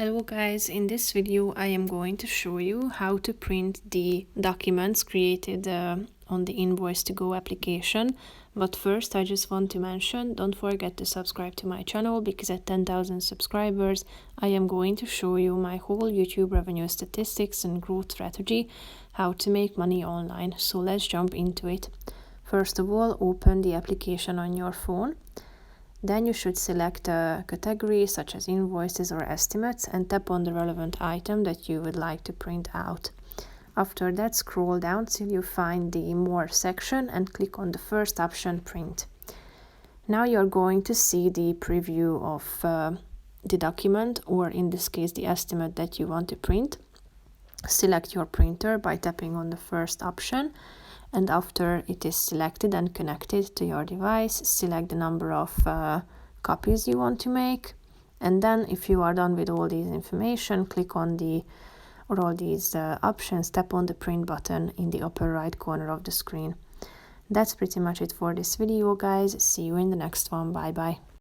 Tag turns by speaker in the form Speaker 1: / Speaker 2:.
Speaker 1: Hello guys, in this video I am going to show you how to print the documents created on the Invoice2go application. But first I just want to mention, don't forget to subscribe to my channel because at 10,000 subscribers I am going to show you my whole YouTube revenue statistics and growth strategy, how to make money online. So let's jump into it. First of all, open the application on your phone. Then you should select a category such as invoices or estimates and tap on the relevant item that you would like to print out. After that, scroll down till you find the More section and click on the first option, Print. Now you're going to see the preview of the document, or in this case the estimate that you want to print. Select your printer by tapping on the first option, and after it is selected and connected to your device, select the number of copies you want to make, and then if you are done with all these information, click on all these options, tap on the print button in the upper right corner of the screen. That's pretty much it for this video, guys. See you in the next one. Bye bye.